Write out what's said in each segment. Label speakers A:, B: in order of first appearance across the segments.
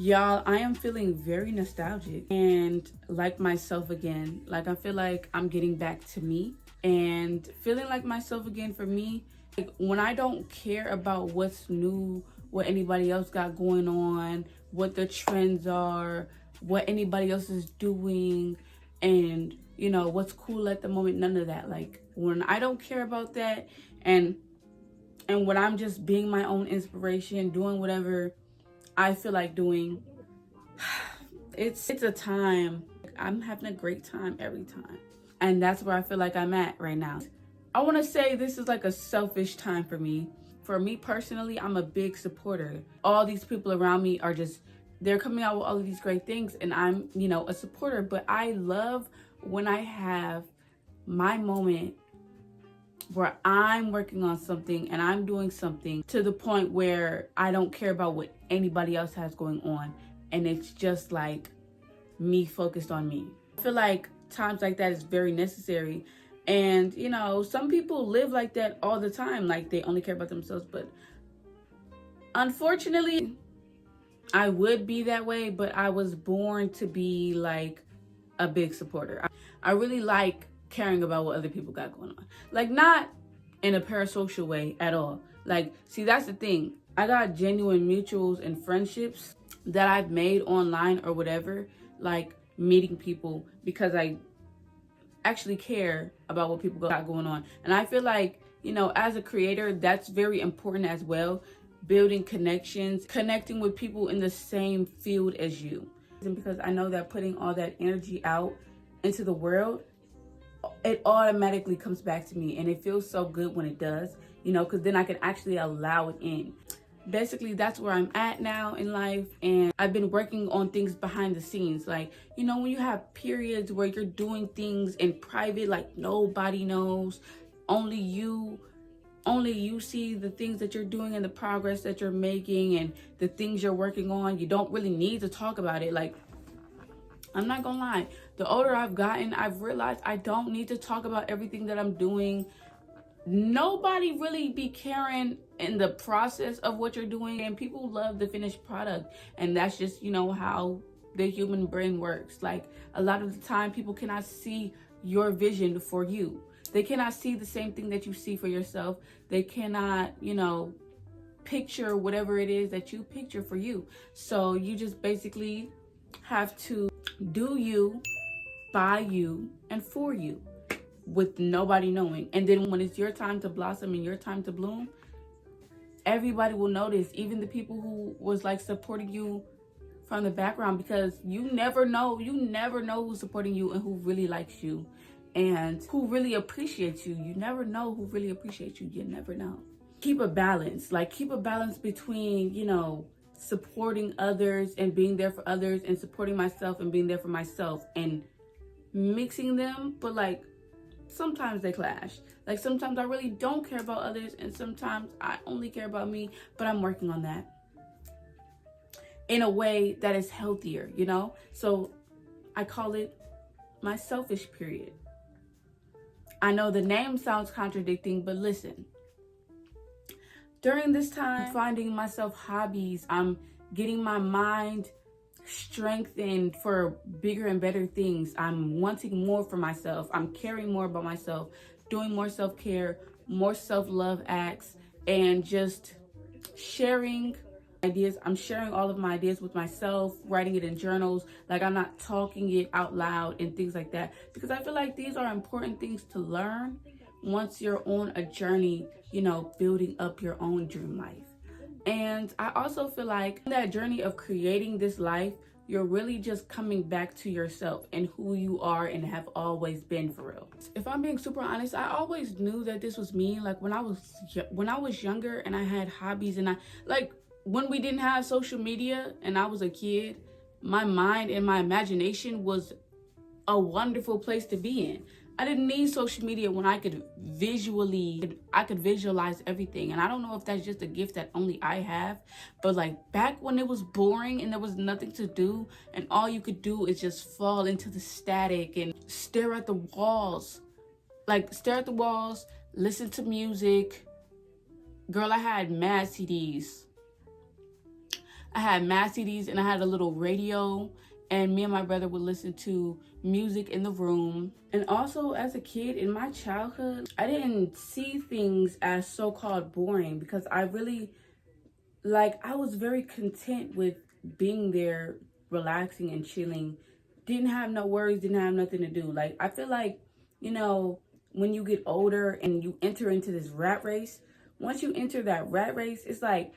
A: Y'all, I am feeling very nostalgic and like myself again. Like, I feel like I'm getting back to me and feeling like myself again. For me, like, when I don't care about what's new, what anybody else got going on, what the trends are, what anybody else is doing, and what's cool at the moment, none of that. Like, when I don't care about that, and when I'm just being my own inspiration, doing whatever I feel like doing, it's a time. I'm having a great time every time. And that's where I feel like I'm at right now. I want to say this is like a selfish time for me. For me personally, I'm a big supporter. All these people around me are just, they're coming out with all of these great things, and I'm, a supporter. But I love when I have my moment where I'm working on something and I'm doing something to the point where I don't care about what anybody else has going on, and it's just like me focused on me. I feel like times like that is very necessary. And some people live like that all the time, like they only care about themselves. But unfortunately, I would be that way, but I was born to be like a big supporter. I really like caring about what other people got going on. Like, not in a parasocial way at all. Like, see, that's the thing. I got genuine mutuals and friendships that I've made online or whatever, like meeting people because I actually care about what people got going on. And I feel like, as a creator, that's very important as well. Building connections, connecting with people in the same field as you. And because I know that putting all that energy out into the world, it automatically comes back to me, and it feels so good when it does, because then I can actually allow it in. Basically, that's where I'm at now in life, and I've been working on things behind the scenes. Like, when you have periods where you're doing things in private, like nobody knows, only you see the things that you're doing and the progress that you're making and the things you're working on. You don't really need to talk about it. Like, I'm not gonna lie, the older I've gotten, I've realized I don't need to talk about everything that I'm doing. Nobody really be caring in the process of what you're doing, and people love the finished product. And that's just, how the human brain works. Like, a lot of the time, people cannot see your vision for you. They cannot see the same thing that you see for yourself. They cannot, picture whatever it is that you picture for you. So you just basically have to do you, by you, and for you, with nobody knowing. And then when it's your time to blossom and your time to bloom, everybody will notice, even the people who was like supporting you from the background, because you never know who's supporting you and who really likes you and who really appreciates you. You never know who really appreciates you. You never know. Keep a balance between, supporting others and being there for others, and supporting myself and being there for myself, and mixing them. But like, sometimes they clash. Like, sometimes I really don't care about others, and sometimes I only care about me. But I'm working on that in a way that is healthier, So I call it my selfish period. I know the name sounds contradicting, but listen. During this time, I'm finding myself hobbies. I'm getting my mind strengthened for bigger and better things. I'm wanting more for myself. I'm caring more about myself, doing more self-care, more self-love acts, and just sharing ideas. I'm sharing all of my ideas with myself, writing it in journals. Like, I'm not talking it out loud and things like that, because I feel like these are important things to learn once you're on a journey, building up your own dream life. And I also feel like in that journey of creating this life, you're really just coming back to yourself and who you are and have always been, for real. If I'm being super honest, I always knew that this was me. Like, when I was younger and I had hobbies, and when we didn't have social media and I was a kid, my mind and my imagination was a wonderful place to be in. I didn't need social media when I could visualize everything. And I don't know if that's just a gift that only I have, but like, back when it was boring and there was nothing to do and all you could do is just fall into the static and stare at the walls, listen to music. Girl, I had mad CDs. I had mad CDs and I had a little radio, and me and my brother would listen to music in the room. And also as a kid in my childhood, I didn't see things as so-called boring because I really, like, I was very content with being there, relaxing and chilling. Didn't have no worries, didn't have nothing to do. Like, I feel like, you know, when you get older and you enter into this rat race, once you enter that rat race, it's like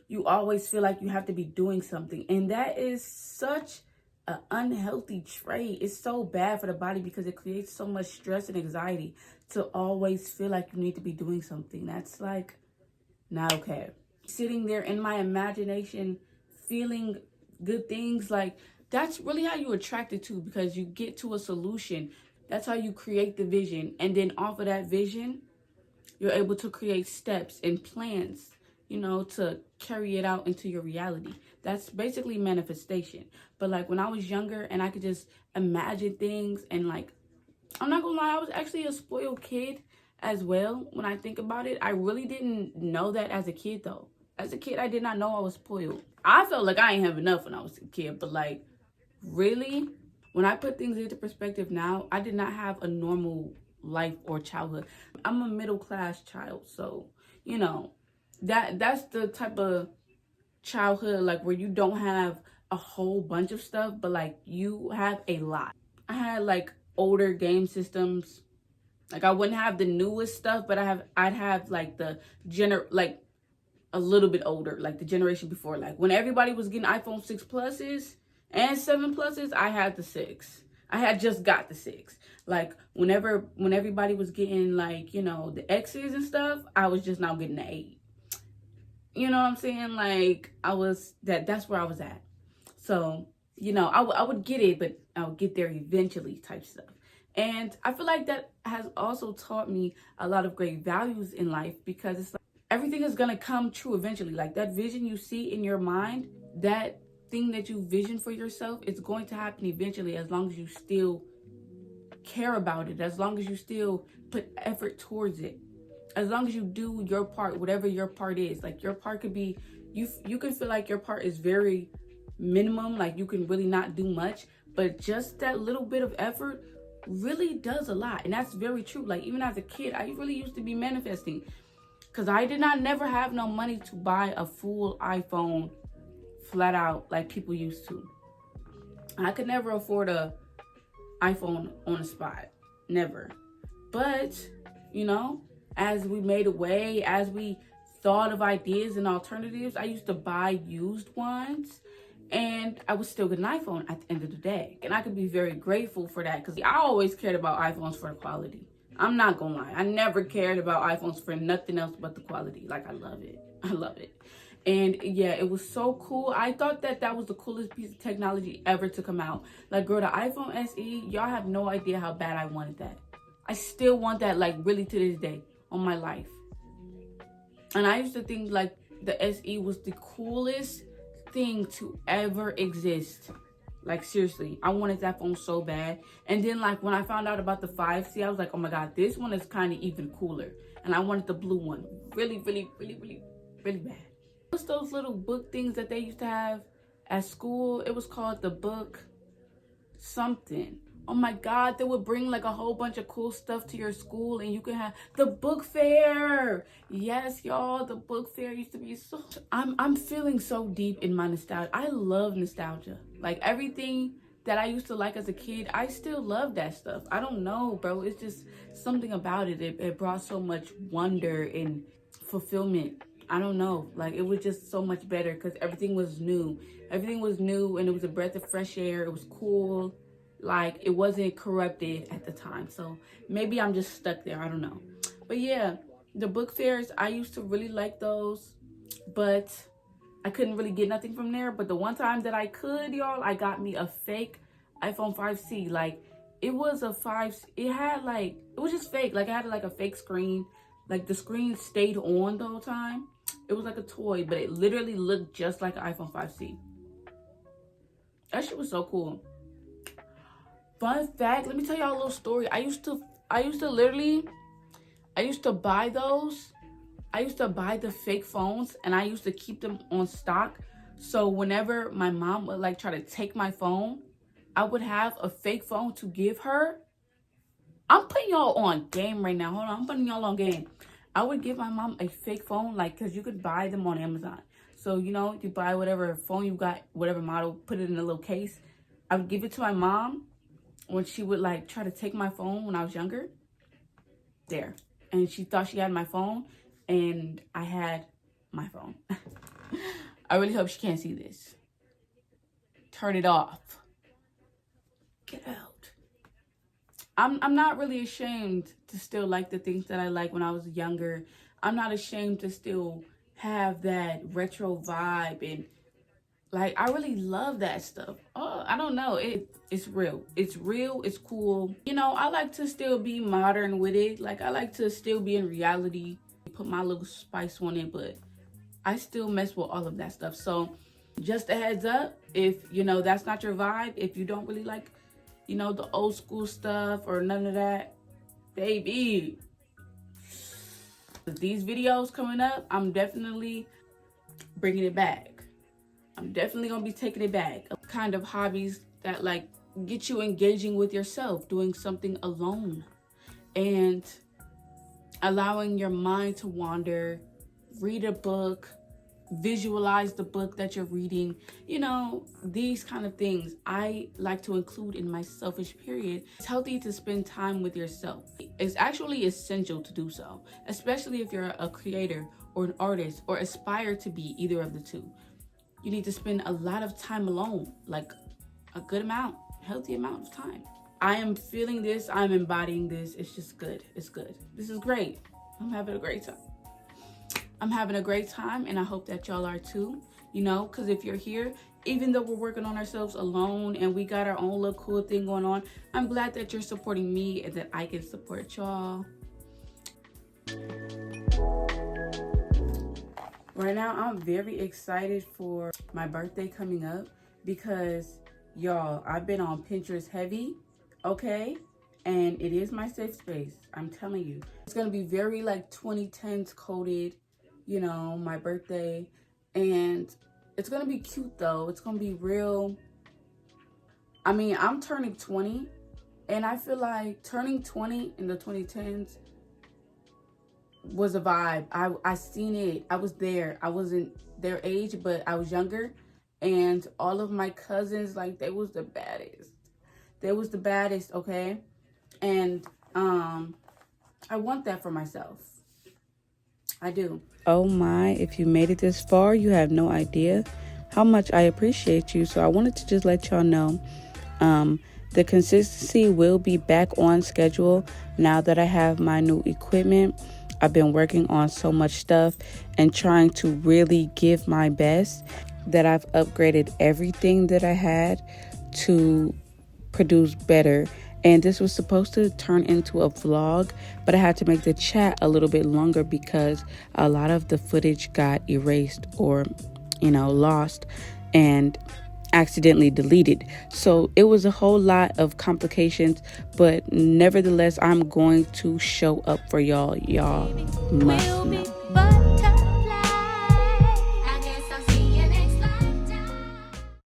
A: you always feel like you have to be doing something. And that is such an unhealthy trait. It's so bad for the body because it creates so much stress and anxiety to always feel like you need to be doing something. That's like not okay. Sitting there in my imagination, feeling good things, like that's really how you attract it to, because you get to a solution. That's how you create the vision. And then off of that vision, you're able to create steps and plans, you know, to carry it out into your reality. That's basically manifestation. But like when I was younger and I could just imagine things, and like, I'm not gonna lie, I was actually a spoiled kid as well. When I think about it, I really didn't know that as a kid though. As a kid, I did not know I was spoiled. I felt like I ain't have enough when I was a kid, but like, really, when I put things into perspective now, I did not have a normal life or childhood. I'm a middle class child, so you know, that's the type of childhood like where you don't have a whole bunch of stuff, but like you have a lot. I had like older game systems. Like I wouldn't have the newest stuff, but I'd have like the like a little bit older, like the generation before. Like when everybody was getting iPhone 6 pluses and 7 pluses, I had the 6. I had just got the 6. Like when everybody was getting like, you know, the X's and stuff, I was just now getting the 8. You know what I'm saying? Like that's where I was at. So, you know, I would get it, but I would get there eventually type stuff. And I feel like that has also taught me a lot of great values in life, because it's like everything is going to come true eventually. Like that vision you see in your mind, that thing that you vision for yourself, it's going to happen eventually, as long as you still care about it, as long as you still put effort towards it, as long as you do your part, whatever your part is. Like your part could be, you can feel like your part is very minimum, like you can really not do much, but just that little bit of effort really does a lot. And that's very true. Like even as a kid, I really used to be manifesting, because I did not never have no money to buy a full iPhone flat out like people used to. I could never afford a iPhone on the spot, never. But you know, as we made a way, as we thought of ideas and alternatives, I used to buy used ones, and I would still get an iPhone at the end of the day. And I could be very grateful for that, because I always cared about iPhones for the quality. I'm not gonna lie, I never cared about iPhones for nothing else but the quality. Like I love it. I love it. And yeah, it was so cool. I thought that was the coolest piece of technology ever to come out. Like girl, the iPhone SE, y'all have no idea how bad I wanted that. I still want that, like really to this day, on my life. And I used to think like the SE was the coolest thing to ever exist. Like seriously, I wanted that phone so bad. And then like when I found out about the 5C, I was like, oh my god, this one is kind of even cooler. And I wanted the blue one really bad. What's those little book things that they used to have at school? It was called the book something. Oh my god, they would bring like a whole bunch of cool stuff to your school, and you can have the book fair. Yes, y'all, the book fair used to be so... I'm feeling so deep in my nostalgia. I love nostalgia. Like everything that I used to like as a kid, I still love that stuff. I don't know, bro. It's just something about it. It brought so much wonder and fulfillment. I don't know. Like it was just so much better because everything was new. Everything was new, and it was a breath of fresh air. It was cool. Like it wasn't corrupted at the time. So maybe I'm just stuck there. I don't know. But yeah, the book fairs, I used to really like those, but I couldn't really get nothing from there. But the one time that I could, y'all, I got me a fake iPhone 5C. Like it was a 5, it had like, it was just fake. Like it had like a fake screen. Like the screen stayed on the whole time. It was like a toy, but it literally looked just like an iPhone 5C. That shit was so cool. Fun fact, let me tell y'all a little story. I used to buy those. I used to buy the fake phones, and I used to keep them on stock So whenever my mom would like try to take my phone, I would have a fake phone to give her. I'm putting y'all on game right now. Hold on, I'm putting y'all on game. I would give my mom a fake phone, like, because you could buy them on Amazon. So, you know, you buy whatever phone you got, whatever model, put it in a little case. I would give it to my mom when she would, like, try to take my phone when I was younger. There. And she thought she had my phone, and I had my phone. I really hope she can't see this. Turn it off. Get out. I'm not really ashamed to still like the things that I like when I was younger. I'm not ashamed to still have that retro vibe, and like I really love that stuff. Oh, I don't know. It's real. It's real. It's cool. You know, I like to still be modern with it. Like I like to still be in reality, put my little spice on it, but I still mess with all of that stuff. So just a heads up, if you know that's not your vibe, if you don't really like, you know, the old school stuff or none of that, baby, these videos coming up, I'm definitely bringing it back. I'm definitely gonna be taking it back. Kind of hobbies that like get you engaging with yourself, doing something alone and allowing your mind to wander. Read a book, visualize the book that you're reading. You know, these kind of things I like to include in my selfish period. It's healthy to spend time with yourself. It's actually essential to do so, especially if you're a creator or an artist or aspire to be either of the two. You need to spend a lot of time alone, like a good amount, healthy amount of time. I am feeling this, I'm embodying this. It's just good. It's good. This is great. I'm having a great time. I'm having a great time, and I hope that y'all are too, you know, because if you're here, even though we're working on ourselves alone and we got our own little cool thing going on, I'm glad that you're supporting me and that I can support y'all. Right now, I'm very excited for my birthday coming up because, y'all, I've been on Pinterest heavy, okay? And it is my safe space, I'm telling you. It's going to be very, like, 2010s coded, you know, my birthday. And it's going to be cute, though. It's going to be real. I mean, I'm turning 20, and I feel like turning 20 in the 2010s was a vibe. I seen it. I was there. I wasn't their age, but I was younger. And all of my cousins, like, they was the baddest. They was the baddest, okay? And I want that for myself. I do. Oh my, if you made it this far, you have no idea how much I appreciate you. So I wanted to just let y'all know the consistency will be back on schedule now that I have my new equipment. I've been working on so much stuff and trying to really give my best that I've upgraded everything that I had to produce better. And this was supposed to turn into a vlog, but I had to make the chat a little bit longer because a lot of the footage got erased or, you know, lost and accidentally deleted. So it was a whole lot of complications, but nevertheless, I'm going to show up for y'all. Y'all must know.